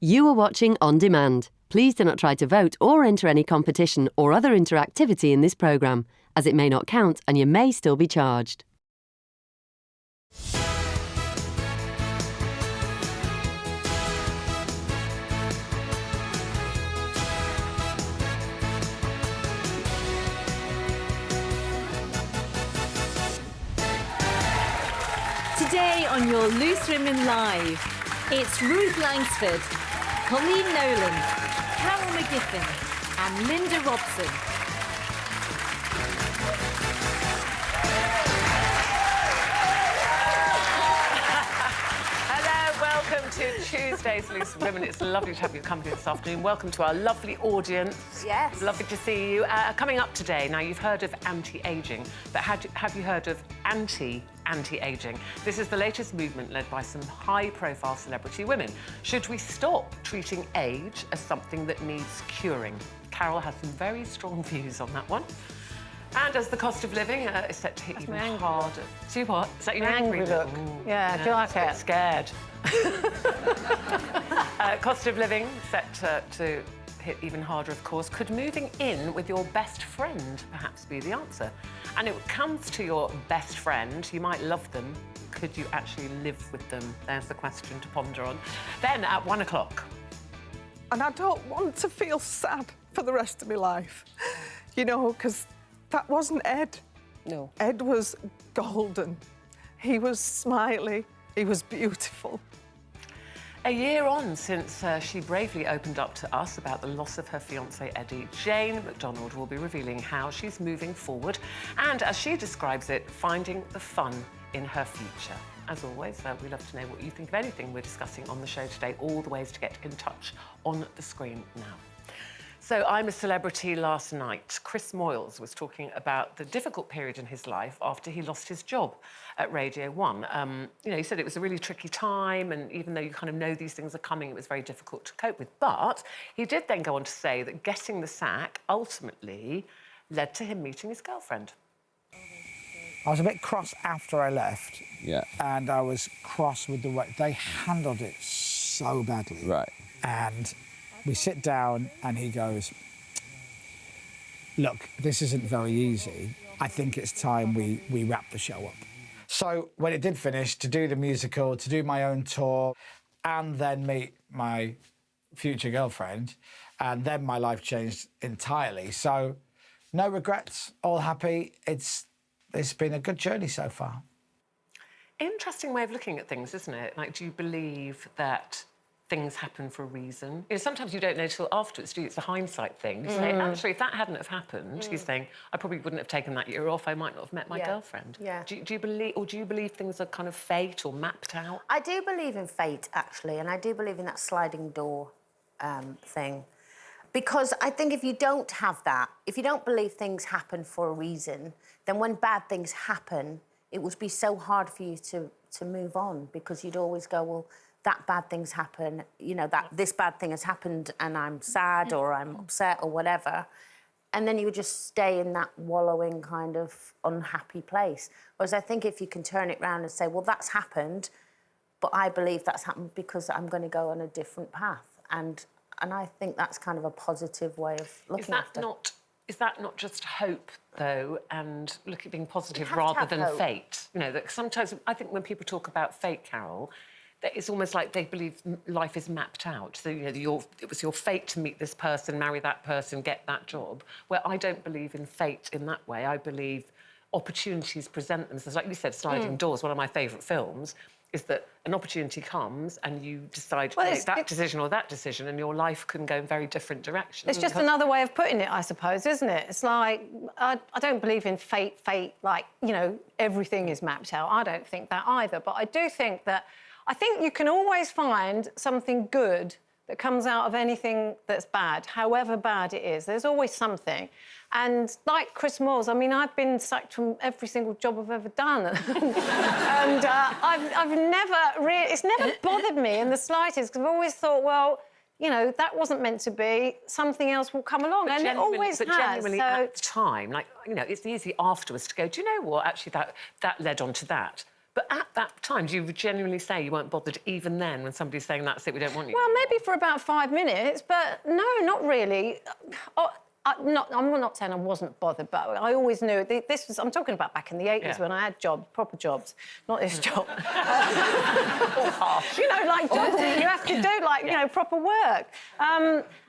You are watching On Demand. Please do not try to vote or enter any competition or other interactivity in this programme, as it may not count and you may still be charged. Today on your Loose Women Live, it's Ruth Langsford, Colleen Nolan, Carol McGiffin and Linda Robson. Hello, welcome to Tuesday's Loose Women. It's lovely to have your company this afternoon. Welcome to our lovely audience. Yes. Lovely to see you. Coming up today, now you've heard of anti-ageing, but have you heard of anti-aging? This is the latest movement led by some high-profile celebrity women. Should we stop treating age as something that needs curing? Carol has some very strong views on that one. And as the cost of living is set to hit even harder. See what? Is that your angry look? Ooh, yeah, do you like it? Scared. Cost of living set to hit even harder, of course. Could moving in with your best friend perhaps be the answer? And it comes to your best friend. You might love them. Could you actually live with them? There's the question to ponder on. Then at 1 o'clock. And I don't want to feel sad for the rest of my life, you know, because that wasn't Ed. No. Ed was golden. He was smiley. He was beautiful. A year on since she bravely opened up to us about the loss of her fiancé Eddie, Jane McDonald will be revealing how she's moving forward and, as she describes it, finding the fun in her future. As always, we love to know what you think of anything we're discussing on the show today. All the ways to get in touch on the screen now. So I'm a Celebrity last night. Chris Moyles was talking about the difficult period in his life after he lost his job at Radio 1. You know, he said it was a really tricky time, and even though you kind of know these things are coming, it was very difficult to cope with. But he did then go on to say that getting the sack ultimately led to him meeting his girlfriend. I was a bit cross after I left. Yeah. And I was cross with the way they handled it so badly. Right. And we sit down and he goes, look, this isn't very easy. I think it's time we wrap the show up. So when it did finish, to do the musical, to do my own tour, and then meet my future girlfriend, and then my life changed entirely. So no regrets, all happy. It's been a good journey so far. Interesting way of looking at things, isn't it? Like, do you believe that things happen for a reason? You know, sometimes you don't know till afterwards, do you? It's a hindsight thing. You say, actually, if that hadn't have happened, he's saying, I probably wouldn't have taken that year off. I might not have met my girlfriend. Yeah. Do you believe things are kind of fate or mapped out? I do believe in fate, actually, and I do believe in that sliding door thing. Because I think if you don't have that, if you don't believe things happen for a reason, then when bad things happen, it would be so hard for you to move on, because you'd always go, well, that bad thing's happen, you know, that this bad thing has happened and I'm sad or I'm upset or whatever. And then you would just stay in that wallowing kind of unhappy place. Whereas I think if you can turn it around and say, well, that's happened, but I believe that's happened because I'm going to go on a different path. And I think that's kind of a positive way of looking at it. Is that not just hope, though, and being positive have to rather have than hope. fate? You know, that sometimes I think when people talk about fate, Carol, that it's almost like they believe life is mapped out. So, you know, it was your fate to meet this person, marry that person, get that job. Where I don't believe in fate in that way. I believe opportunities present themselves. Like you said, Sliding Doors, one of my favourite films, is that an opportunity comes and you decide to make that decision or that decision, and your life can go in very different directions. It's just another way of putting it, I suppose, isn't it? It's like, I don't believe in fate, like, you know, everything is mapped out. I don't think that either. But I do think that, I think you can always find something good that comes out of anything that's bad, however bad it is. There's always something. And like Chris Moyles, I mean, I've been sacked from every single job I've ever done. And I've never really... It's never bothered me in the slightest, because I've always thought, well, you know, that wasn't meant to be. Something else will come along, and it always has. Genuinely, so... at the time, like, you know, it's easy afterwards to go, do you know what? Actually, that led on to that. But at that time, do you genuinely say you weren't bothered even then when somebody's saying, that's it, we don't want you? Well, maybe for about 5 minutes, but no, not really. I'm not saying I wasn't bothered, but I always knew this was. I'm talking about back in the 80s when I had jobs, proper jobs, not this job. You know, like jobs that you have to do, like you know, proper work.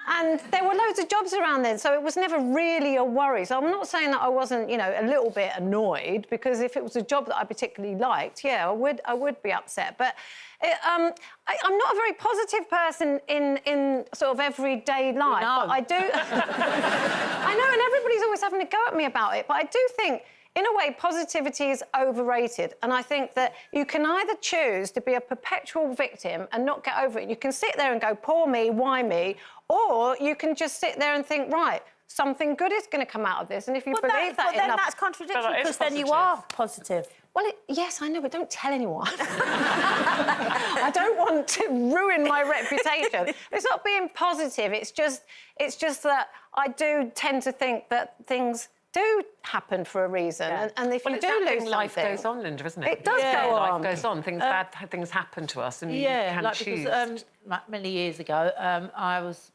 And there were loads of jobs around then, so it was never really a worry. So I'm not saying that I wasn't, you know, a little bit annoyed, because if it was a job that I particularly liked, yeah, I would be upset. But I'm not a very positive person in sort of everyday life. No. But I do. I know, and everybody's always having to go at me about it. But I do think, in a way, positivity is overrated. And I think that you can either choose to be a perpetual victim and not get over it. You can sit there and go, poor me, why me? Or you can just sit there and think, right, something good is going to come out of this. And if you believe that then enough... that's contradictory, But it is because then you positive. are positive. Well, yes, I know, but don't tell anyone. I don't want to ruin my reputation. It's not being positive. It's just that I do tend to think that things do happen for a reason, and if you do lose something... life goes on, Linda, isn't it? It does go on. Life goes on. Bad things happen to us, and you can like choose. because many years ago, I was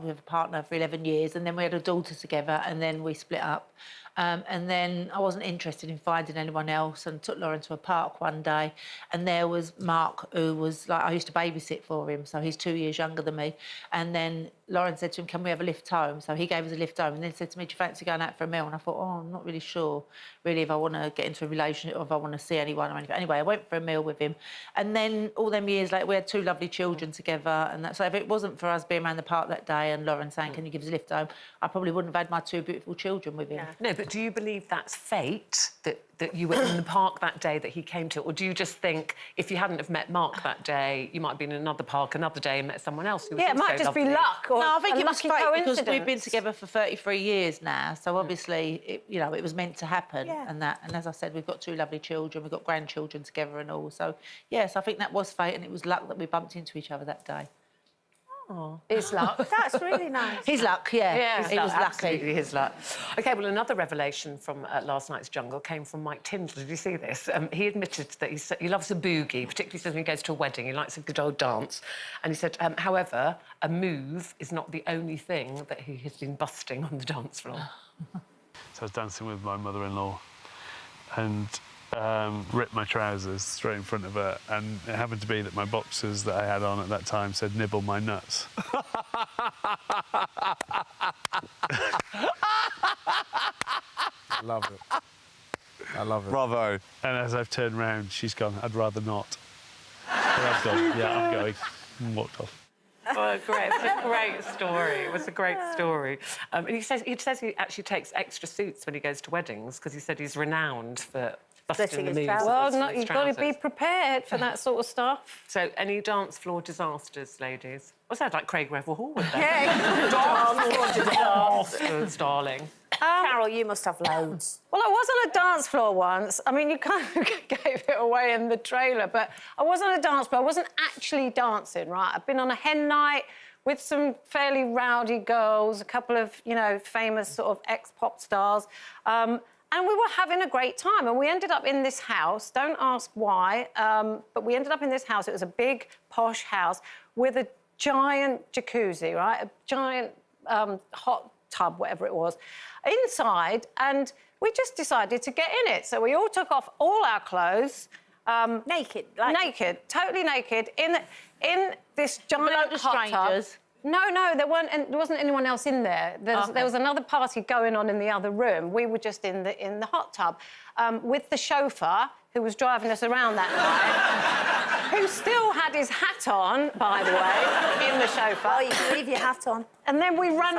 with a partner for 11 years, and then we had a daughter together, and then we split up. And then I wasn't interested in finding anyone else, and took Lauren to a park one day, and there was Mark, who was like, I used to babysit for him, so he's 2 years younger than me. And then Lauren said to him, can we have a lift home? So he gave us a lift home, and then said to me, do you fancy going out for a meal? And I thought, oh, I'm not really sure, really, if I want to get into a relationship or if I want to see anyone or anything. Anyway, I went for a meal with him. And then all them years later, we had 2 lovely children together. And so if it wasn't for us being around the park that day and Lauren saying, can you give us a lift home, I probably wouldn't have had my 2 beautiful children with him. No, but do you believe that's fate, that you were in the park that day that he came to? Or do you just think if you hadn't have met Mark that day, you might have been in another park another day and met someone else who was Yeah, it might just be luck or no, I think a it was lucky fate coincidence. because we've been together for 33 years now, so obviously, it was meant to happen. And as I said, we've got 2 lovely children, we've got grandchildren together and all. So, yes, I think that was fate, and it was luck that we bumped into each other that day. Oh. It's luck. That's really nice. His luck, yeah. His It luck, was lucky. absolutely his luck. OK, well, another revelation from last night's Jungle came from Mike Tindall. Did you see this? He admitted that he loves a boogie, particularly when he goes to a wedding. He likes a good old dance. And he said, however, a move is not the only thing that he has been busting on the dance floor. So I was dancing with my mother-in-law and ripped my trousers straight in front of her, and it happened to be that my boxers that I had on at that time said nibble my nuts. I love it. I love it. Bravo. And as I've turned round, she's gone, I'd rather not. But I've gone, yeah, I'm going, and walked off. Oh, great. It's a great story. It was a great story. And he says he actually takes extra suits when he goes to weddings, because he said he's renowned for busting the his moves. trousers. Well, you've got to be prepared for that sort of stuff. So, any dance floor disasters, ladies? What's that, like Craig Revel Hall with that? Yeah. Dance floor disasters, darling. Carol, you must have loads. Well, I was on a dance floor once. I mean, you kind of gave it away in the trailer, but I was on a dance floor. I wasn't actually dancing, right? I've been on a hen night with some fairly rowdy girls, a couple of, famous sort of ex-pop stars. And we were having a great time, and we ended up in this house. Don't ask why, but we ended up in this house. It was a big, posh house with a giant jacuzzi, right? A giant hot tub, whatever it was, inside, and we just decided to get in it. So we all took off all our clothes. Naked? Naked, totally naked, in this giant hot tub. No, there wasn't anyone else in there. There was another party going on in the other room. We were just in the hot tub with the chauffeur who was driving us around that night, who still had his hat on, by the way, in the chauffeur. Oh, you can leave your hat on. And then we ran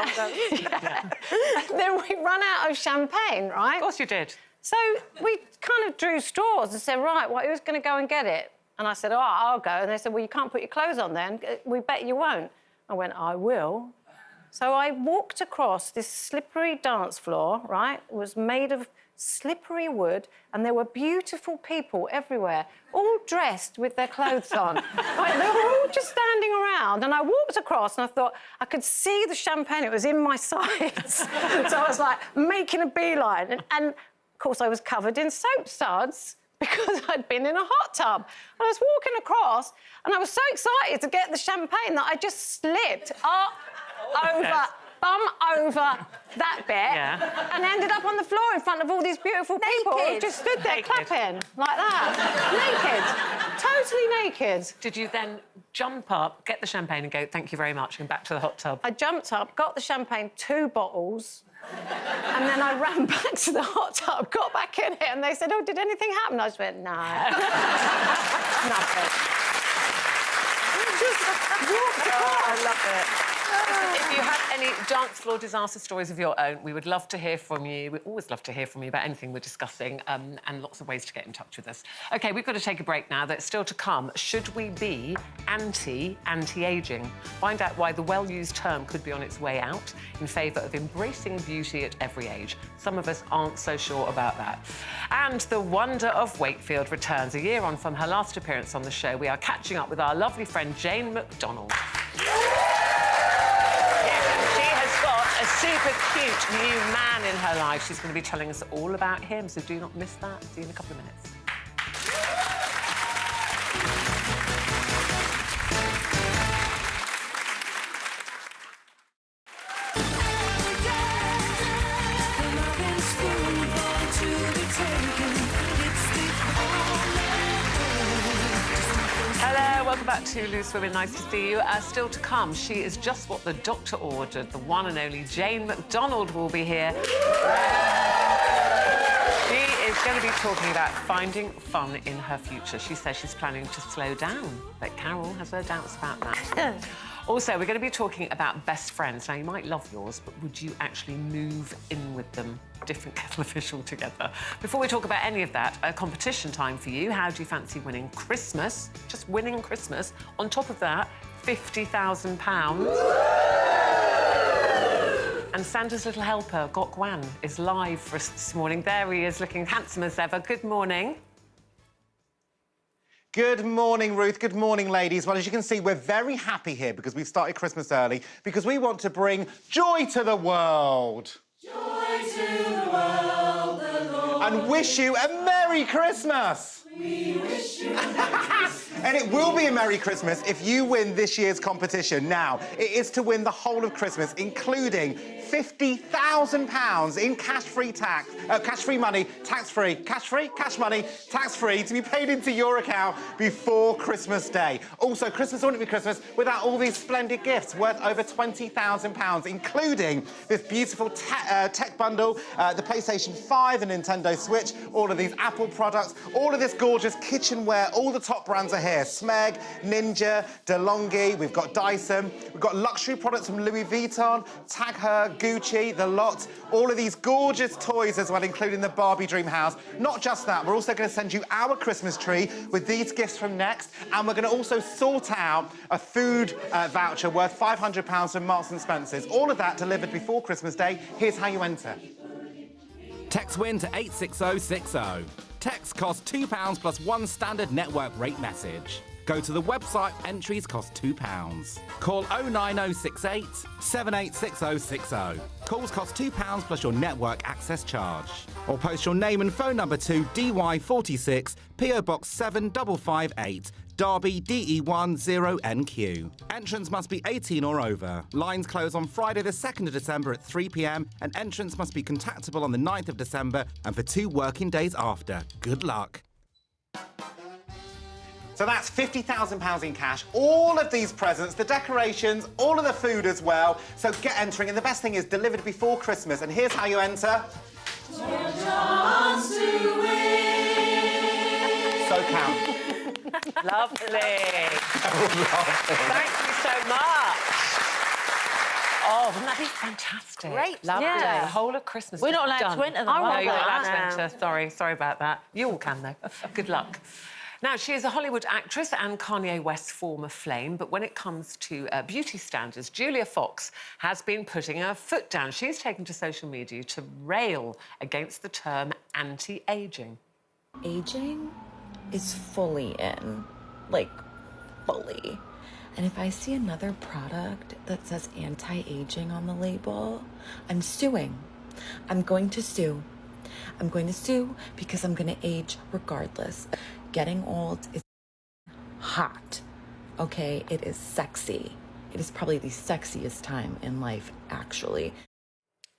out of champagne, right? Of course you did. So we kind of drew straws and said, right, well, who's going to go and get it? And I said, oh, I'll go. And they said, well, you can't put your clothes on then. We bet you won't. I went, I will. So I walked across this slippery dance floor, right? It was made of slippery wood, and there were beautiful people everywhere, all dressed with their clothes on. Right, they were all just standing around, and I walked across and I thought, I could see the champagne, it was in my sides. So I was like making a beeline, and of course I was covered in soap suds, because I'd been in a hot tub. And I was walking across, and I was so excited to get the champagne that I just slipped up, over, bum over that bit, and ended up on the floor in front of all these beautiful people who just stood there clapping like that. Naked. Totally naked. Did you then jump up, get the champagne and go, thank you very much, and back to the hot tub? I jumped up, got the champagne, 2 bottles, and then I ran back to the hot tub, got back in it, and they said, oh, did anything happen? I just went, no. Nothing. Just walked across. I love it. If you have any dance floor disaster stories of your own, we would love to hear from you. We always love to hear from you about anything we're discussing, and lots of ways to get in touch with us. OK, we've got to take a break now. That's still to come. Should we be anti-aging? Find out why the well-used term could be on its way out in favour of embracing beauty at every age. Some of us aren't so sure about that. And the wonder of Wakefield returns. A year on from her last appearance on the show, we are catching up with our lovely friend Jane McDonald. A super cute new man in her life. She's going to be telling us all about him, so do not miss that. See you in a couple of minutes. Welcome back to Loose Women. Nice to see you. Still to come, she is just what the doctor ordered. The one and only Jane McDonald will be here. She is going to be talking about finding fun in her future. She says she's planning to slow down, but Carol has her doubts about that. Also, we're going to be talking about best friends. Now, you might love yours, but would you actually move in with them? Different kettle of fish altogether. Before we talk about any of that, a competition time for you. How do you fancy winning Christmas? Just winning Christmas. On top of that, £50,000. And Santa's little helper, Gok Wan, is live for us this morning. There he is, looking handsome as ever. Good morning. Good morning, Ruth. Good morning, ladies. Well, as you can see, we're very happy here because we've started Christmas early, because we want to bring joy to the world. Joy to the world, the Lord. And wish you a Merry Christmas. We wish you a Merry Christmas. And it will be a Merry Christmas if you win this year's competition. Now, it is to win the whole of Christmas, including £50,000 in cash-free money, tax-free, cash money, tax-free, to be paid into your account before Christmas Day. Also, Christmas wouldn't be Christmas without all these splendid gifts worth over £20,000, including this beautiful tech bundle, the PlayStation 5, the Nintendo Switch, all of these Apple products, all of this gorgeous kitchenware. All the top brands are here. Smeg, Ninja, DeLonghi, we've got Dyson, we've got luxury products from Louis Vuitton, Tag Heuer, Gucci, The Lot, all of these gorgeous toys as well, including the Barbie Dream House. Not just that, we're also going to send you our Christmas tree with these gifts from Next, and we're going to also sort out a food voucher worth £500 from Marks & Spencer's. All of that delivered before Christmas Day. Here's how you enter. Text WIN to 86060. Text costs £2 plus one standard network rate message. Go to the website, entries cost £2. Call 09068 786060. Calls cost £2 plus your network access charge. Or post your name and phone number to DY46, PO Box 7558, Derby DE10NQ. Entrance must be 18 or over. Lines close on Friday the 2nd of December at 3 p.m. and entrance must be contactable on the 9th of December and for 2 working days after. Good luck. So that's £50,000 in cash, all of these presents, the decorations, all of the food as well. So get entering, and the best thing is delivered before Christmas. And here's how you enter. So count. Lovely. Thank you so much. Oh, wouldn't that be fantastic? Great. Lovely. Yeah. The whole of Christmas. We're not allowed done. to enter, though. No, you're not that. allowed to enter. Sorry about that. You all can, though. Good luck. Now, she is a Hollywood actress and Kanye West's former flame, but when it comes to beauty standards, Julia Fox has been putting her foot down. She's taken to social media to rail against the term anti-aging. Aging is fully in, like, fully. And if I see another product that says anti-aging on the label, I'm suing. I'm going to sue. I'm going to sue because I'm going to age regardless. Getting old is hot, okay? It is sexy. It is probably the sexiest time in life, actually.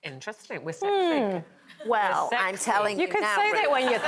Interesting. We're sexy. Well, We're I'm sexy. telling you You could now, say that Ruth. when you're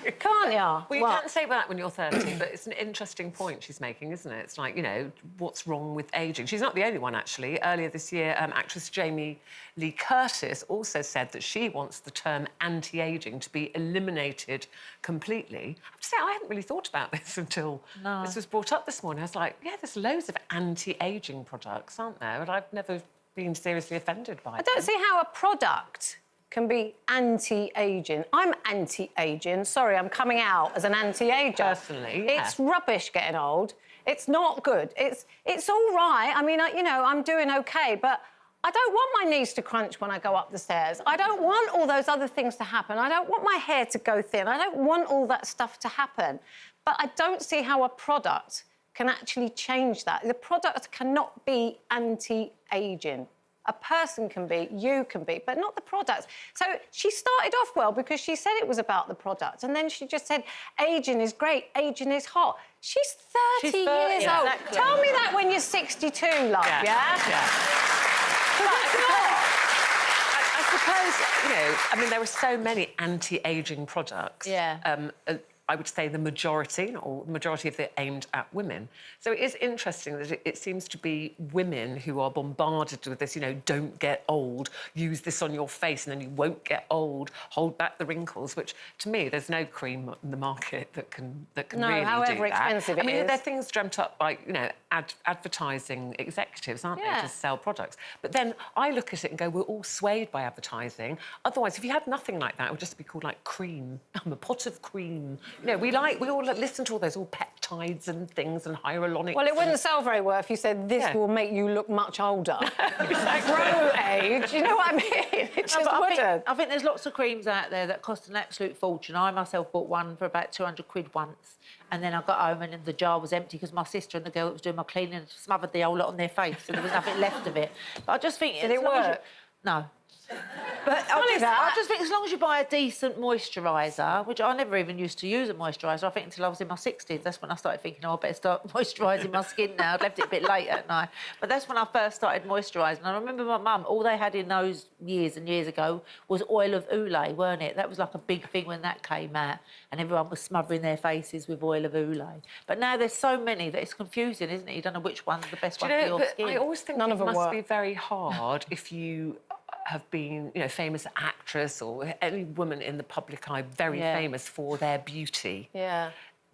30, can't you? Well, you can't say that when you're 30, but it's an interesting point she's making, isn't it? It's like, you know, what's wrong with ageing? She's not the only one, actually. Earlier this year, actress Jamie Lee Curtis also said that she wants the term anti-ageing to be eliminated completely. I have to say, I hadn't really thought about this until this was brought up this morning. I was like, yeah, there's loads of anti-ageing products, aren't there? And I've never been seriously offended by it. I don't see how a product can be anti-ageing. I'm anti-ageing. Sorry, I'm coming out as an anti-ager. Personally, yeah. It's rubbish getting old. It's not good. It's all right. I mean, you know, I'm doing OK, but I don't want my knees to crunch when I go up the stairs. I don't want all those other things to happen. I don't want my hair to go thin. I don't want all that stuff to happen. But I don't see how a product can actually change that. The product cannot be anti-ageing. A person can be, you can be, but not the product. So she started off well because she said it was about the product, and then she just said, ageing is great, ageing is hot. She's 30 years old. Exactly. Tell me that when you're 62, love, yeah? I suppose, you know, I mean, there are so many anti-ageing products. Yeah. I would say the majority, not all, the majority of them aimed at women. So it is interesting that it seems to be women who are bombarded with this, you know, don't get old, use this on your face and then you won't get old, hold back the wrinkles, which, to me, there's no cream in the market that can really do however that. expensive it I mean, is. they're things dreamt up by, you know, advertising executives, aren't they, to sell products. But then I look at it and go, we're all swayed by advertising. Otherwise, if you had nothing like that, it would just be called, like, cream. I'm a pot of cream. You know, we all listen to all those peptides and things and hyaluronic. Well, it wouldn't sell very well if you said this will make you look much older. Grow age, you know what I mean? It just wouldn't. I think there's lots of creams out there that cost an absolute fortune. I myself bought one for about 200 quid once, and then I got home and the jar was empty because my sister and the girl that was doing my cleaning had smothered the whole lot on their face and there was nothing left of it. But I just think... Did it work? No. But I just think as long as you buy a decent moisturiser, which I never even used to use a moisturiser, I think until I was in my 60s, that's when I started thinking, oh, I better start moisturising my skin now. I'd left it a bit late at night. But that's when I first started moisturising. And I remember my mum, all they had in those years and years ago was oil of oolay, weren't it? That was like a big thing when that came out, and everyone was smothering their faces with oil of oolay. But now there's so many that it's confusing, isn't it? You don't know which one's the best one for your skin. I always think it must be very hard if you have been, you know, famous actress or any woman in the public eye very famous for their beauty. Yeah.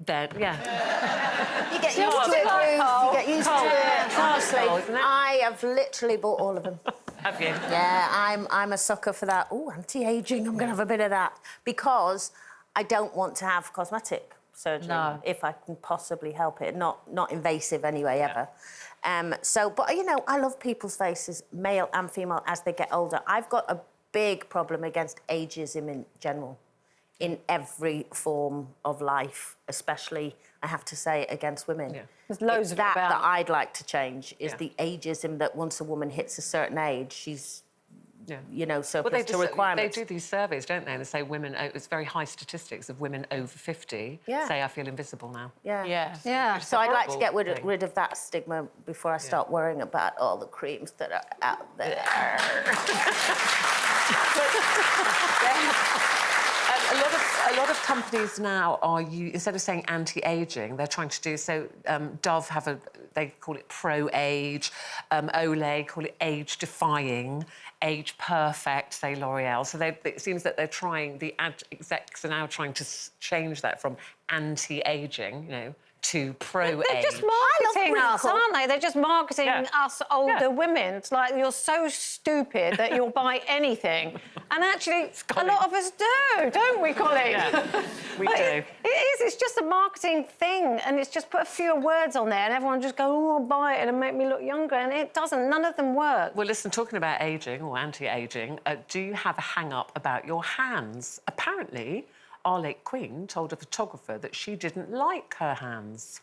Then, You get used to it, Ruth. You get used to it. Honestly, I have literally bought all of them. Have you? Yeah, I'm a sucker for that. Oh, anti-ageing, I'm going to have a bit of that. Because I don't want to have cosmetic surgery if I can possibly help it. Not invasive anyway, ever. But, you know, I love people's faces, male and female, as they get older. I've got a big problem against ageism in general, in every form of life, especially, I have to say, against women. Yeah. There's loads of it about. That I'd like to change, is the ageism that once a woman hits a certain age, she's... you know, surplus to requirements. They do these surveys, don't they? And they say women, it's very high statistics of women over 50 say, I feel invisible now. Yeah. So I'd like to get rid of that stigma before I start worrying about all the creams that are out there. A lot of companies now are, instead of saying anti-ageing, they're trying to do so. Dove they call it pro-age. Olay call it age-defying. Age perfect, say L'Oreal. So it seems that they're trying, the ad execs are now trying to change that from anti-ageing, you know, to pro-age. They're just marketing us, aren't they? They're just marketing us older women. It's like you're so stupid that you'll buy anything. And actually, a lot of us do, don't we, Colin? Yeah, we do. It is. It's just a marketing thing, and it's just put a few words on there, and everyone just go, oh, I'll buy it, and it'll make me look younger, and it doesn't. None of them work. Well, listen, talking about ageing or anti-ageing, do you have a hang-up about your hands? Apparently, our late Queen told a photographer that she didn't like her hands.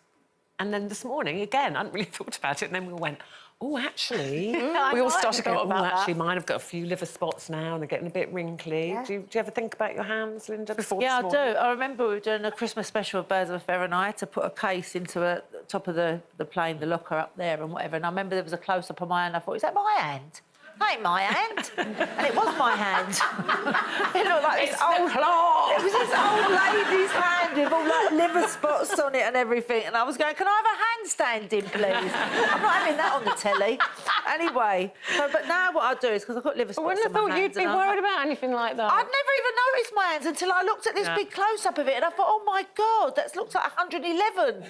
And then this morning, again, I hadn't really thought about it, and then we all went, oh, actually... I we all hadn't started going, thought oh, about that. actually, mine have got a few liver spots now and they're getting a bit wrinkly. Yeah. Do you ever think about your hands, Linda, before Yeah, I this do. morning? I remember we were doing a Christmas special of Birds of a Feather and I had to put a case into the top of the plane, the locker up there and whatever. And I remember there was a close-up on my hand. I thought, is that my hand? That ain't my hand. And it was my hand. It looked like this old... It was this old lady's hand with all, like, liver spots on it and everything. And I was going, can I have a handstand in, please? I'm not having that on the telly. Anyway, but now what I do is, because I've got liver spots I wouldn't on have my thought hands... you'd be worried about anything like that. I'd never even noticed my hands until I looked at this big close-up of it and I thought, oh, my God, that looks like 111.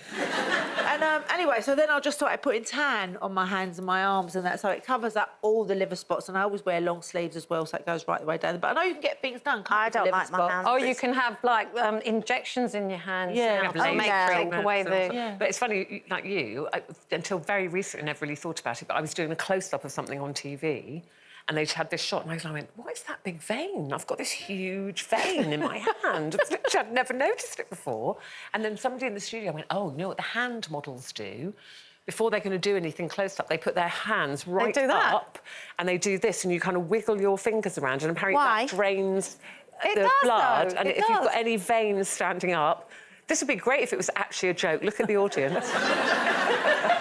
And anyway, so then I just started putting tan on my hands and my arms and that, so it covers up all the liver spots, and I always wear long sleeves as well, so it goes right the way down. But I know you can get things done, can't I you, for don't liver like my spots? hands. Oh, you can have, like, injections in your hands. Yeah, now to Laser take treatments away and the... all that. But it's funny, like you, until very recently, I never really thought about it, but I was doing a close-up of something on TV, and they had this shot, and I went, what is that big vein? I've got this huge vein in my hand. I'd never noticed it before. And then somebody in the studio went, oh, you know what the hand models do? Before they're going to do anything close-up, they put their hands right do that? up, and they do this, and you kind of wiggle your fingers around, and apparently Why? that drains It the does, blood. though. And It if you've does. got any veins standing up, this would be great if it was actually a joke. Look at the audience.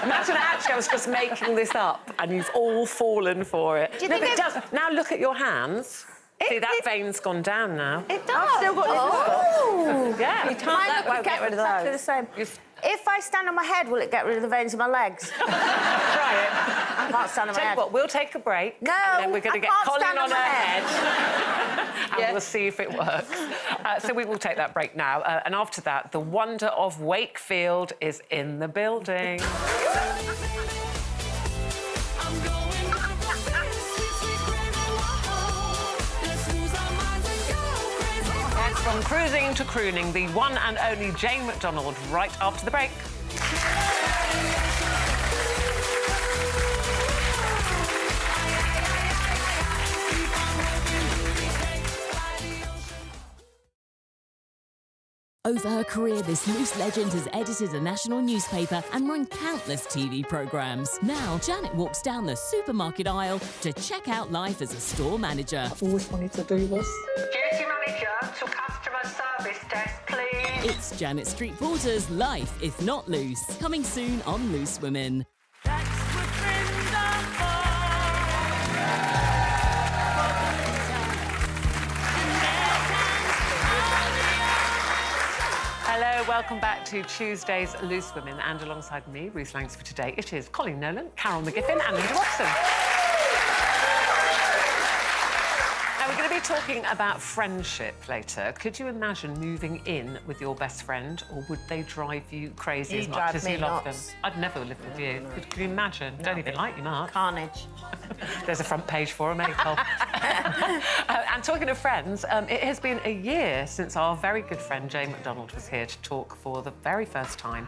Imagine actually I was just making this up and you've all fallen for it. Do you No, think but it does. Now look at your hands. See, that vein's gone down now. It does. I've still got Oh! Yeah. You can't Mine that won't get rid of exactly the those. same. You've- If I stand on my head, will it get rid of the veins in my legs? Try it. I can't stand on my Tell you head. what, we'll take a break. No, And then we're going I to get can't Colin stand on on her my head. And we'll see if it works. So we will take that break now. And after that, the wonder of Wakefield is in the building. And from cruising to crooning, the one and only Jane McDonald, right after the break. Over her career, this loose legend has edited a national newspaper and run countless TV programmes. Now, Janet walks down the supermarket aisle to check out life as a store manager. I've always wanted to do this. Duty manager to customer service desk, please. It's Janet Street Porter's Life If Not Loose, coming soon on Loose Women. Hello, welcome back to Tuesday's Loose Women, and alongside me, Ruth Langsford today, it is Colin Nolan, Carol McGiffin and Linda Watson. Now, we're going to be talking about friendship later. Could you imagine moving in with your best friend, or would they drive you crazy as much as you love them? I'd never live with you. Could you imagine? Don't even like you, Mark. Carnage. There's a front page for them, eh, Col? And talking of friends, it has been a year since our very good friend Jane McDonald was here to talk for the very first time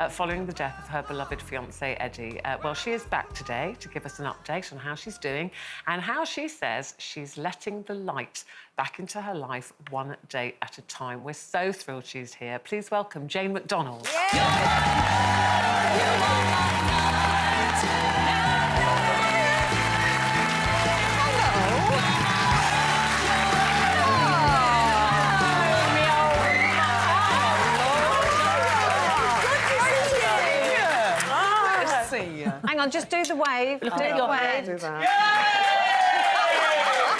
following the death of her beloved fiancé, Eddie. Well, she is back today to give us an update on how she's doing and how she says she's letting the light back into her life one day at a time. We're so thrilled she's here. Please welcome Jane McDonald. Hang on, just do the wave. Look do at the your wave. hand. Do that.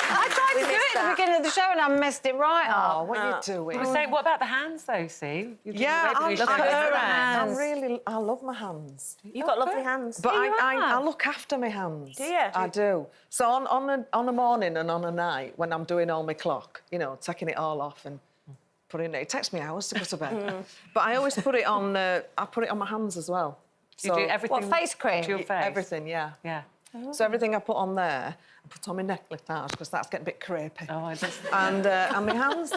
I tried to do it at the beginning of the show and I messed it right up. Oh, what are you doing? I was saying, what about the hands, though, see? You're doing Yeah, the way I that love you show her us. hands. I love my hands. You've got lovely hands. But you I have. look after my hands. Do you? I do. So on a morning and on a night, when I'm doing all my clock, you know, taking it all off and putting it takes me hours to go to bed. But I always put it on. I put it on my hands as well. You do everything. What, face cream? To your face. Everything, yeah. Yeah. So everything I put on there, I put on my necklace because that's getting a bit crepey. Oh, I just... And my hands.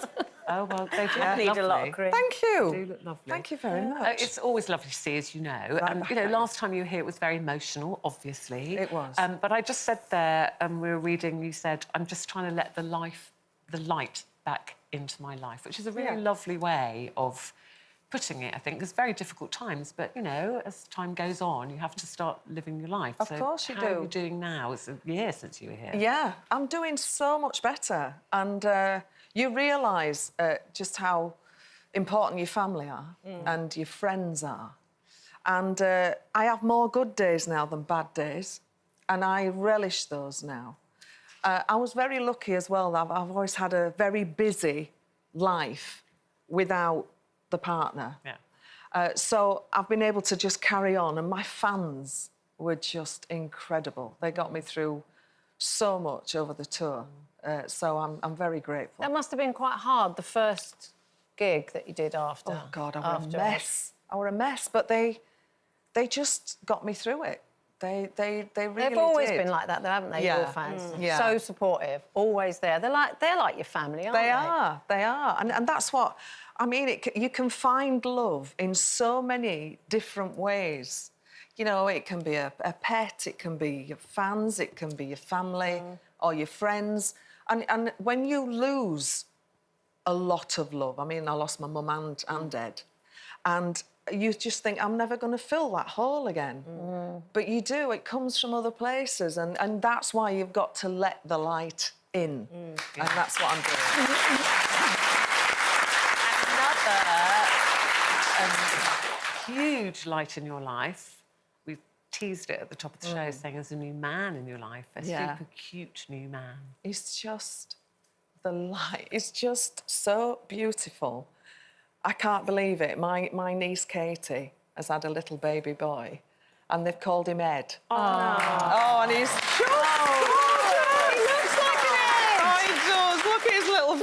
Oh, well, they do I need look a lot lovely. of cream. Thank They you. do look lovely. Thank you very much. It's always lovely to see, as you know. back You know, at last time you were here, it was very emotional, obviously. It was. But I just said there, we were reading, you said, I'm just trying to let the light back into my life, which is a really lovely way of putting it, I think. There's very difficult times, but, you know, as time goes on, you have to start living your life. Of course you do. How are you doing now? It's a year since you were here. Yeah, I'm doing so much better. And you realise just how important your family are and your friends are. And I have more good days now than bad days, and I relish those now. I was very lucky as well. I've always had a very busy life without the partner. Yeah. So I've been able to just carry on, and my fans were just incredible. They got me through so much over the tour. So I'm very grateful. That must have been quite hard, the first gig that you did after. Oh, God, I were a mess. I were a mess, but they just got me through it. They really They've always did. been like that, though, haven't they, Yeah. your fans? Yeah. So supportive, always there. They're like your family, aren't they? They are. And that's what... I mean, you can find love in so many different ways. You know, it can be a pet, it can be your fans, it can be your family or your friends. And when you lose a lot of love... I mean, I lost my mum and Ed. And you just think, I'm never going to fill that hole again. But you do. It comes from other places. And that's why you've got to let the light in. And that's what I'm doing. Another huge light in your life, we've teased it at the top of the show, saying there's a new man in your life, a super cute new man. It's just the light. It's just so beautiful. I can't believe it. My niece Katie has had a little baby boy, and they've called him Ed. Oh, and he's just gorgeous. He looks like an Ed. Oh, he does. Look at his little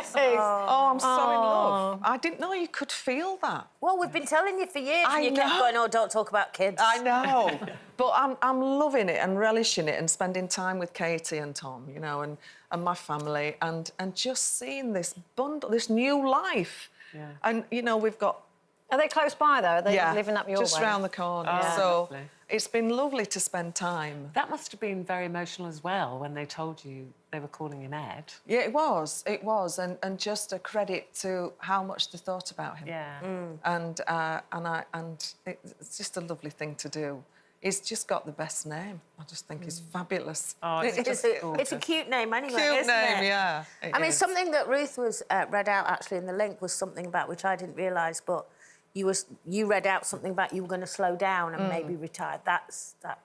face. Oh, I'm so in love. I didn't know you could feel that. Well, we've been telling you for years, I and you kept know. going, oh, don't talk about kids. I know. But I'm loving it and relishing it and spending time with Katie and Tom, you know, and my family, and just seeing this bundle, this new life. Yeah. And, you know, we've got... Are they close by, though? Are they living up your way? just round the corner. Oh, So lovely. it's been lovely to spend time. That must have been very emotional as well when they told you they were calling him Ed. Yeah, it was. It was. And just a credit to how much they thought about him. Yeah. And it's just a lovely thing to do. He's just got the best name. I just think he's fabulous. Oh, It's a cute name anyway, Cute isn't name, it? yeah. I mean, something that Ruth was read out actually in the link was something about which I didn't realise, but you read out something about you were going to slow down and maybe retire. That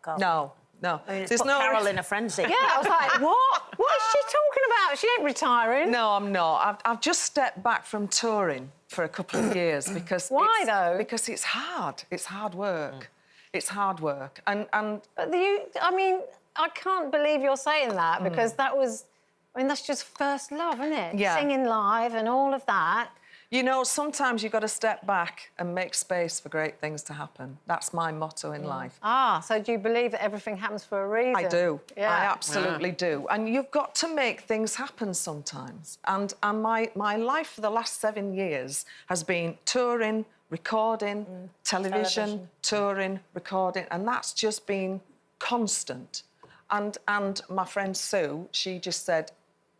can't. No. I mean, it's There's put no Carol in a frenzy. Yeah, I was like, what? What is she talking about? She ain't retiring. No, I'm not. I've just stepped back from touring for a couple of years because... Why, though? Because it's hard. It's hard work. It's hard work. And But I mean, I can't believe you're saying that because that was... I mean, that's just first love, isn't it? Yeah. Singing live and all of that. you know, sometimes you've got to step back and make space for great things to happen. That's my motto in life. Ah, so do you believe that everything happens for a reason? I do. Yeah. I absolutely do. And you've got to make things happen sometimes. And my life for the last 7 years has been touring, recording, television, touring, recording, and that's just been constant. And my friend Sue, she just said,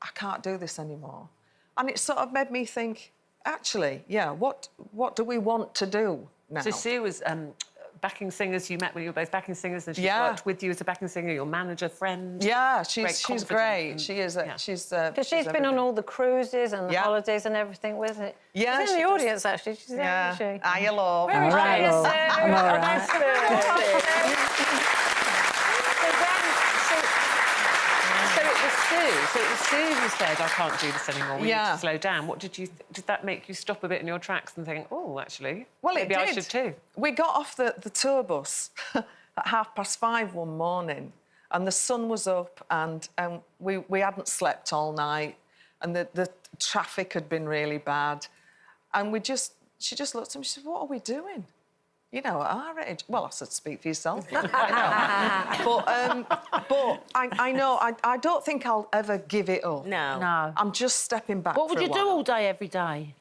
I can't do this anymore. And it sort of made me think, actually, yeah, what do we want to do now? So Sue was backing singers. You met when you were both backing singers, and she's worked with you as a backing singer, your manager, friend. Yeah, she's great. And, she is. Because she's been on all the cruises and the holidays and everything with it. Yeah, she's in the audience actually. She's there, isn't she? Hiya, love. Where is she? Hi, love. I'm all right. So it was Sue who said, I can't do this anymore, we need to slow down. What did that make you stop a bit in your tracks and think, oh, actually, maybe I should too? We got off the tour bus at 5:30 one morning and the sun was up and we hadn't slept all night and the traffic had been really bad. And she just looked at me, she said, what are we doing? You know, at our age. Well, I said, speak for yourself. But I know, I don't think I'll ever give it up. No. No. I'm just stepping back What would for a you do while. all day, every day?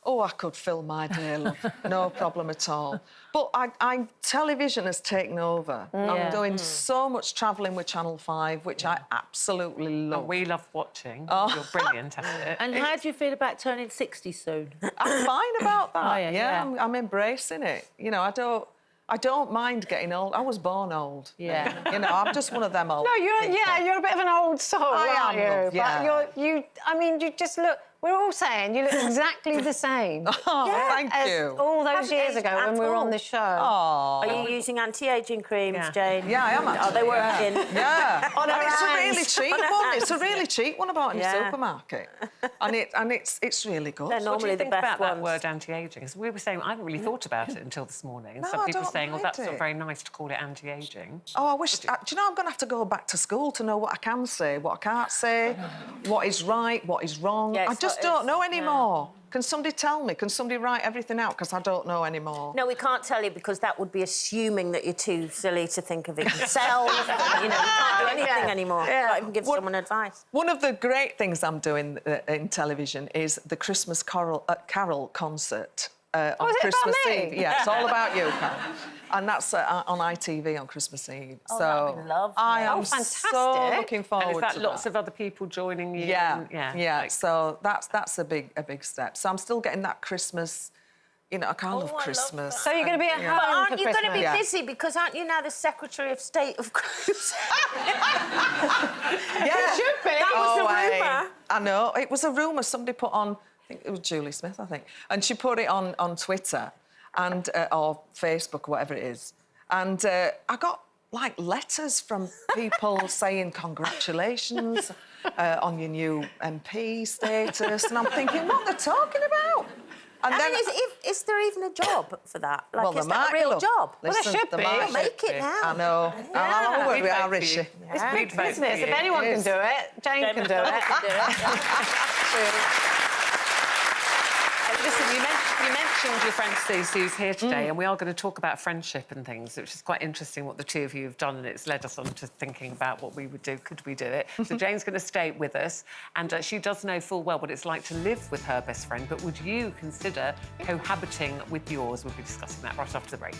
Oh, I could fill my day, love. No problem at all. But television has taken over. I'm doing so much travelling with Channel 5, which I absolutely love. And we love watching. You're brilliant at it. And how do you feel about turning 60 soon? I'm fine about that. Oh, yeah. I'm embracing it. You know, I don't mind getting old. I was born old. Yeah. You know, I'm just one of them old. No, you're a bit of an old soul, aren't you? love, yeah. But you just look. We're all saying you look exactly the same. Oh, thank you. All those Hasn't years aged ago when we were on the show. Oh. Are you using anti-aging creams, Jane? Yeah, I am actually. Are they working? Yeah. On And her it's a hands. really cheap one. It's a really cheap one I bought in the Yeah. supermarket. And it's really good. They're What do normally you the think best about that ones. word anti-aging? 'Cause we were saying, I hadn't really thought about it until this morning. No, Some I people were don't saying, well, mind that's not it. very nice to call it anti-aging. Oh, I wish... do you know, I'm going to have to go back to school to know what I can say, what I can't say, what is right, what is wrong. Yeah, I it's just not- don't know it's- anymore. Can somebody tell me? Can somebody write everything out? Because I don't know anymore. No, we can't tell you because that would be assuming that you're too silly to think of it yourself. You can't do anything anymore. Yeah. Can't even give someone advice. One of the great things I'm doing in television is the Christmas Carol concert on is it about Christmas me? Eve. Yeah, it's all about you, Carol. And that's on ITV on Christmas Eve. Oh, so that'd be lovely. I am Oh, fantastic. so looking forward And is that to lots of other people joining you? Yeah, And- yeah. So that's a big step. So I'm still getting that Christmas. You know, I love love Christmas. that. So you're going to be at home But aren't for you going to be Christmas? busy? Because aren't you now the Secretary of State of Cruise? Yeah, You should be. That was the way. rumour. I know. It was a rumour somebody put on, I think it was Julie Smith, I think. And she put it on Twitter and or Facebook, whatever it is. And I got, like, letters from people saying congratulations on your new MP status. And I'm thinking, what they're talking about? And I mean, is there even a job for that? Like, well, is there that might a real be, love. job? Well, there should be. You'll make it now. I know. Yeah. I'll work with We'd our vote for Rishi. you. It's Yeah. big We'd vote business. for If you. anyone It can is. do it, Jane can do it. Listen, you mentioned your friend Susie, who's here today, and we are going to talk about friendship and things, which is quite interesting what the two of you have done, and it's led us on to thinking about what we would do, could we do it? So Jane's going to stay with us, and she does know full well what it's like to live with her best friend, but would you consider cohabiting with yours? We'll be discussing that right after the break.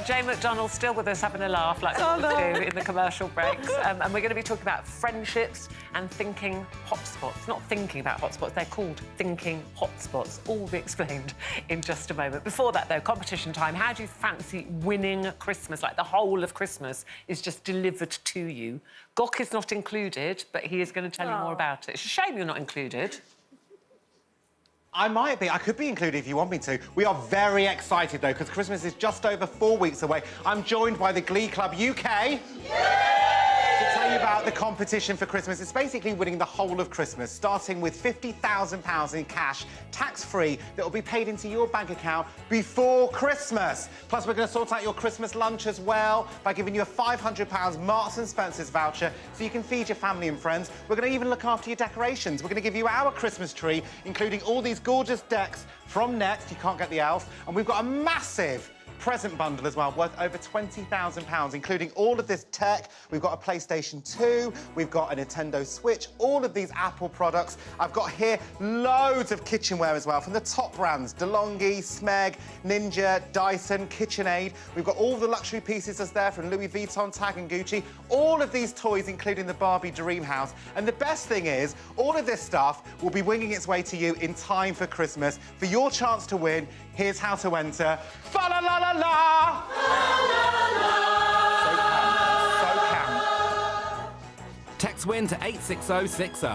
Jane McDonald still with us, having a laugh like we do in the commercial breaks. And we're going to be talking about friendships and thinking hotspots. Not thinking about hotspots, they're called thinking hotspots. All will be explained in just a moment. Before that, though, competition time. How do you fancy winning Christmas? Like the whole of Christmas is just delivered to you. Gok is not included, but he is going to tell you more about it. It's a shame you're not included. I might be. I could be included if you want me to. We are very excited, though, because Christmas is just over 4 weeks away. I'm joined by the Glee Club UK. To tell you about the competition for Christmas. It's basically winning the whole of Christmas, starting with £50,000 in cash, tax-free, that will be paid into your bank account before Christmas. Plus, we're going to sort out your Christmas lunch as well by giving you a £500 Marks & Spencer's voucher so you can feed your family and friends. We're going to even look after your decorations. We're going to give you our Christmas tree, including all these gorgeous decks from Next. You can't get the elf. And we've got a massive present bundle as well, worth over £20,000, including all of this tech. We've got a PlayStation 2, we've got a Nintendo Switch, all of these Apple products. I've got here loads of kitchenware as well, from the top brands, DeLonghi, Smeg, Ninja, Dyson, KitchenAid. We've got all the luxury pieces as there from Louis Vuitton, Tag and Gucci. All of these toys, including the Barbie Dream House. And the best thing is, all of this stuff will be winging its way to you in time for Christmas. For your chance to win, here's how to enter. Fa-la-la-la-la! Text WIN to 86060.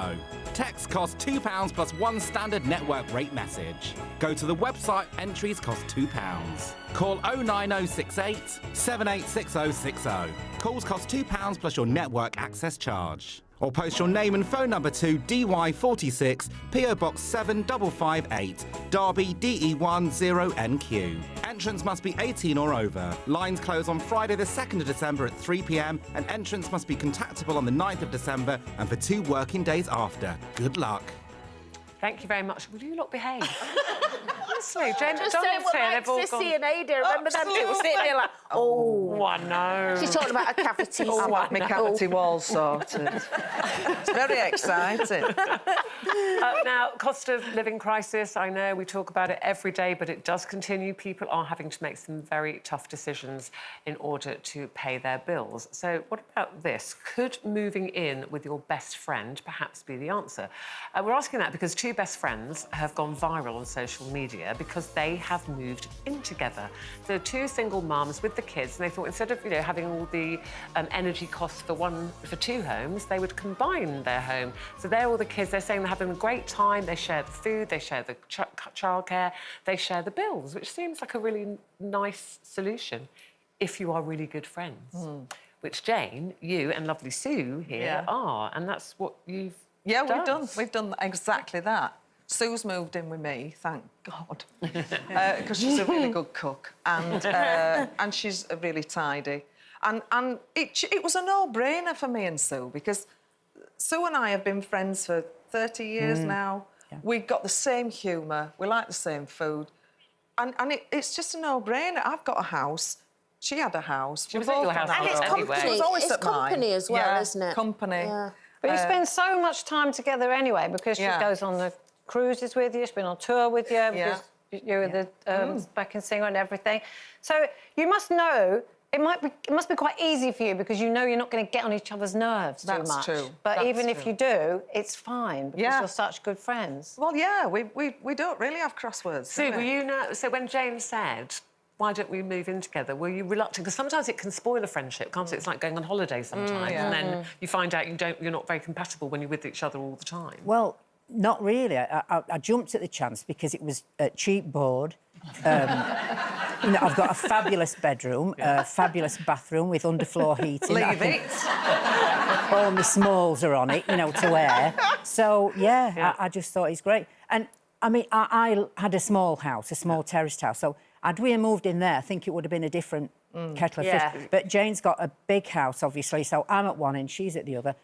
Text costs £2 plus one standard network rate message. Go to the website, entries cost £2. Call 09068 786060. Calls cost £2 plus your network access charge. Or post your name and phone number to DY46, PO Box 7558, Derby DE10NQ. Entrance must be 18 or over. Lines close on Friday the 2nd of December at 3 p.m. and entrance must be contactable on the 9th of December and for 2 working days after. Good luck. Thank you very much. Will you lot behave? Honestly, Jane Just saying McDonald's what here, like they've all Sissy gone... and Ada, remember them people sitting there like, oh. I know. She's talking about a cavity. I want my cavity wall sorted. It's very exciting. Now, cost of living crisis, I know we talk about it every day, but it does continue. People are having to make some very tough decisions in order to pay their bills. So what about this? Could moving in with your best friend perhaps be the answer? We're asking that because two best friends have gone viral on social media because they have moved in together. So two single mums with the kids, and they thought instead of, having all the energy costs for two homes, they would combine their home. So they're all the kids, they're saying they're having a great time, they share the food, they share the childcare, they share the bills, which seems like a really nice solution if you are really good friends. Which Jane, you and lovely Sue here are, and that's what you've done. We've done exactly that. Sue's moved in with me, thank God, because she's a really good cook and she's really tidy. And it was a no-brainer for me and Sue because Sue and I have been friends for 30 years now. Yeah. We've got the same humour, we like the same food, and it's just a no-brainer. I've got a house. She had a house. She was at your house. And it's company. She was always It's at mine. company as well, isn't it? Company. Yeah. But you spend so much time together anyway because she goes on the cruises with you, she's been on tour with you because you were the backing singer and everything. So you must know it must be quite easy for you because you know you're not going to get on each other's nerves too much. That's true. But even if you do, it's fine because you're such good friends. Well, yeah, we don't really have crosswords. Sue, were you so when Jane said, why don't we move in together, were you reluctant? Because sometimes it can spoil a friendship, can't it? It's like going on holiday sometimes, and then you find out you're not very compatible when you're with each other all the time. Well, not really. I jumped at the chance because it was a cheap board. I've got a fabulous bedroom, a fabulous bathroom with underfloor heating. Leave it. All my smalls are on it, to wear. So, I just thought it's great. And, I mean, I had a small house, a small terraced house, so had we moved in there, I think it would have been a different kettle of fish. But Jane's got a big house, obviously, so I'm at one end, she's at the other.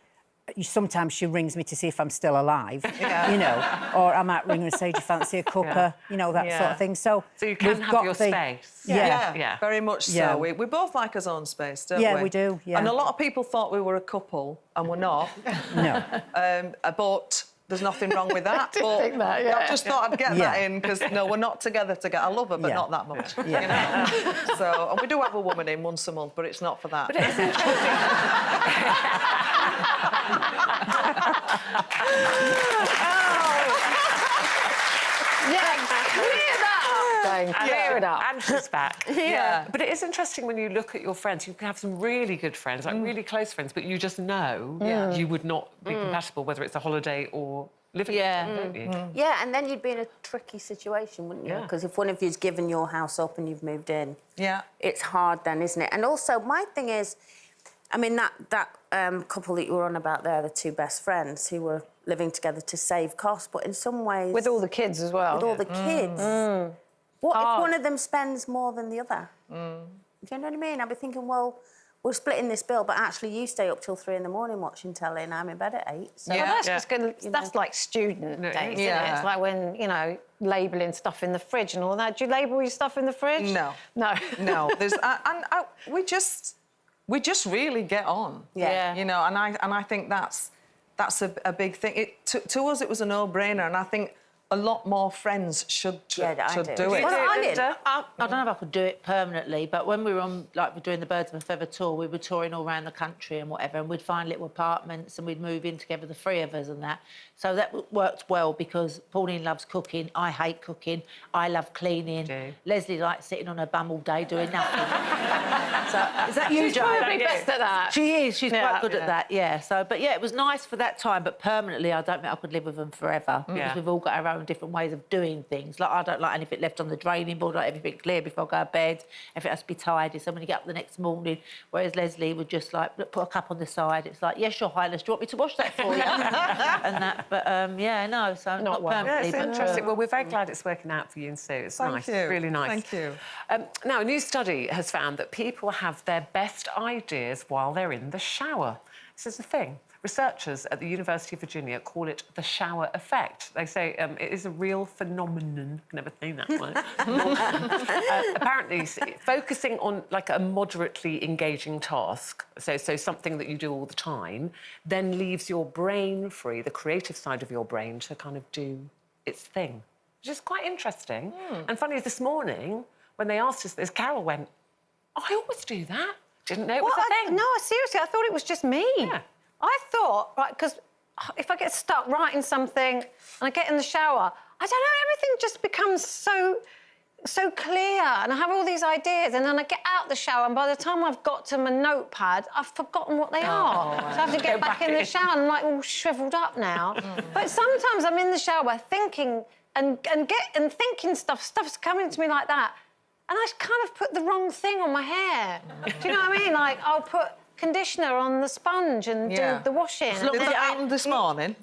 Sometimes she rings me to see if I'm still alive, or I might ring her and say, do you fancy a cuppa, that sort of thing. So you can have your space. Yeah, very much so. Yeah. We both like our own space, don't we? Yeah, we do, yeah. And a lot of people thought we were a couple, and we're not. No. But there's nothing wrong with that. But think that, I just thought I'd get that in, because, no, we're not together. I love her, but not that much, So, and we do have a woman in once a month, but it's not for that. But it's interesting. Clear that up, Jane. Clear it up. And she's back. But it is interesting when you look at your friends. You can have some really good friends, like really close friends, but you just know you would not be compatible, whether it's a holiday or living together, don't you? Yeah, and then you'd be in a tricky situation, wouldn't you? Because if one of you's given your house up and you've moved in, it's hard then, isn't it? And also, my thing is, I mean, that couple that you were on about there, the two best friends who were living together to save costs, but in some ways... With all the kids as well. With all the kids. What if one of them spends more than the other? Do you know what I mean? I'd be thinking, well, we're splitting this bill, but actually you stay up till 3 in the morning watching telly and I'm in bed at 8. So that's just good. That's like student days, isn't it? It's like when, labelling stuff in the fridge and all that. Do you label your stuff in the fridge? No. No. No. We just really get on. And I think that's a big thing. To us, it was a no-brainer, and I think a lot more friends should do it. Well, I did. I don't know if I could do it permanently, but when we were on, we're doing the Birds of a Feather tour, we were touring all around the country and whatever, and we'd find little apartments and we'd move in together, the three of us and that. So that worked well because Pauline loves cooking, I hate cooking, I love cleaning. Leslie likes sitting on her bum all day doing nothing. So is that you, She's probably best at that. She is. She's quite good at that. So, but it was nice for that time. But permanently, I don't think I could live with them forever because we've all got our own different ways of doing things. Like I don't like anything left on the draining board. I like everything clear before I go to bed. Everything has to be tidy. So when you get up the next morning, whereas Leslie would just put a cup on the side. It's like, yes, Your Highness, do you want me to wash that for you? And that. But no. So not permanently. It's interesting. Well, we're very glad it's working out for you and Sue. It's nice. Thank you. Really nice. Thank you. Now, a new study has found that people have their best ideas while they're in the shower. This is the thing. Researchers at the University of Virginia call it the shower effect. They say it is a real phenomenon. I've never seen that one. Apparently, focusing on like a moderately engaging task, so something that you do all the time, then leaves your brain free, the creative side of your brain, to kind of do its thing, which is quite interesting. And funny, this morning, when they asked us this, Carol went, I always do that. Didn't know it was a thing. No, seriously, I thought it was just me. Yeah. I thought, right, because if I get stuck writing something and I get in the shower, I don't know, everything just becomes so clear, and I have all these ideas, and then I get out the shower, and by the time I've got to my notepad, I've forgotten what they are. So I have to get back in the shower, and I'm like all shriveled up now. But sometimes I'm in the shower thinking and thinking stuff's coming to me like that, and I kind of put the wrong thing on my hair. Do you know what I mean? Like, I'll put conditioner on the sponge and do the washing. Did that happen this morning?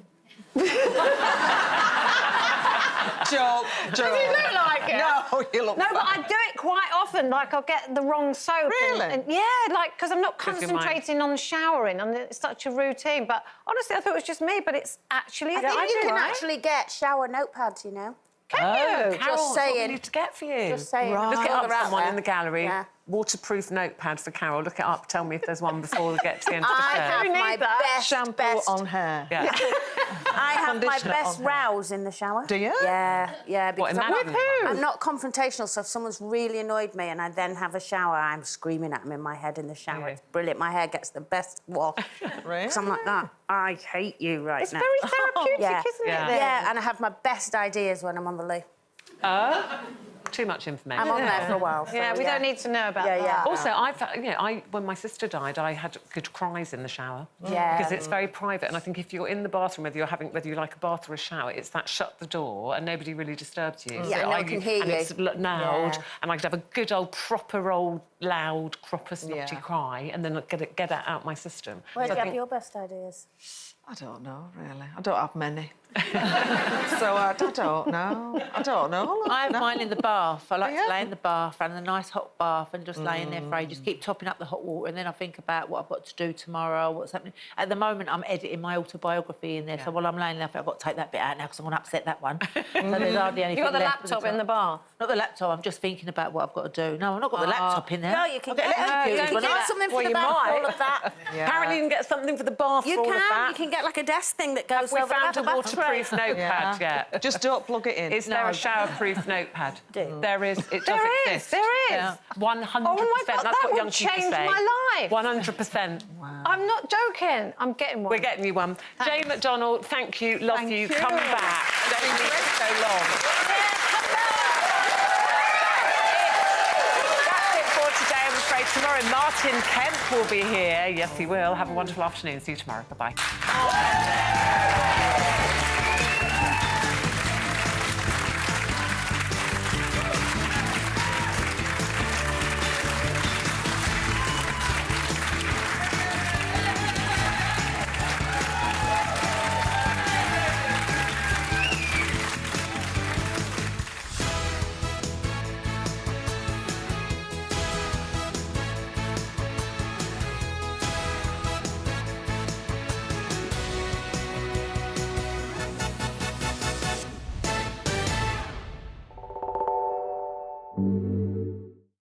Joke. Does it look like it? No, you look No, fine. but I do it quite often. Like, I'll get the wrong soap. Really? And yeah, like, because I'm not concentrating on showering, and it's such a routine. But honestly, I thought it was just me, but it's actually I think you can actually get shower notepads, you know. Can you? Carol, Just saying. what we need to get for you. Just saying. Look it up, They're out someone there. in the gallery. Yeah. Waterproof notepad for Carol. Look it up. Tell me if there's one before we get to the end of the show. I have my best Shampoo on hair. Yeah. I have my Conditioner best on hair. rows in the shower. Do you? Yeah, because in that one? I'm not confrontational, so if someone's really annoyed me and I then have a shower, I'm screaming at them in my head in the shower. Yeah. It's brilliant. My hair gets the best wash. Really? Because I'm like that. I hate you right It's now. very therapeutic, Yeah. isn't it? Yeah. then? Yeah, and I have my best ideas when I'm on the loo. Too much information. I'm on there for a while. So, Yeah, we don't need to know about that. Also, when my sister died, I had good cries in the shower. Yeah. Because it's very private, and I think if you're in the bathroom, whether you like a bath or a shower, it's that shut the door and nobody really disturbs you. Yeah, no one can hear and you. it's loud, Yeah. and I could have a good old proper old loud cropper snotty cry, and then get that out my system. Where do So you I have think- your best ideas? I don't know, really. I don't have many. So I don't know. I don't know. I have mine in the bath. I like Yeah. to lay in the bath, and a nice hot bath, and just lay in there for ages. Just keep topping up the hot water, and then I think about what I've got to do tomorrow, what's happening. At the moment, I'm editing my autobiography in there, so while I'm laying there, I've got to take that bit out now because I'm going to upset that one. So there's hardly anything You got the left laptop in the bath? Not the laptop. I'm just thinking about what I've got to do. No, I've not got the laptop in there. No, you can I'll get get electrocuted when I- something for Well, the you bath might. for all of that. Apparently, you can get something for the bath You for all of can. that. You can get like a desk thing that goes Have we over found a the bath tray. waterproof notepad yet? Just don't plug it in. Is there a showerproof notepad? There is. It does There is, exist. there is. Yeah. 100%. Oh my God, That's that what would young people change say. my life. 100%. I'm not joking. I'm getting one. We're getting you one. Jane McDonald, thank you. Love Thank you. you. Come back. Don't leave so long. That's it for today, I'm afraid. Tomorrow, Martin Kemp will be here. Yes, he will. Have a wonderful afternoon. See you tomorrow. Bye-bye.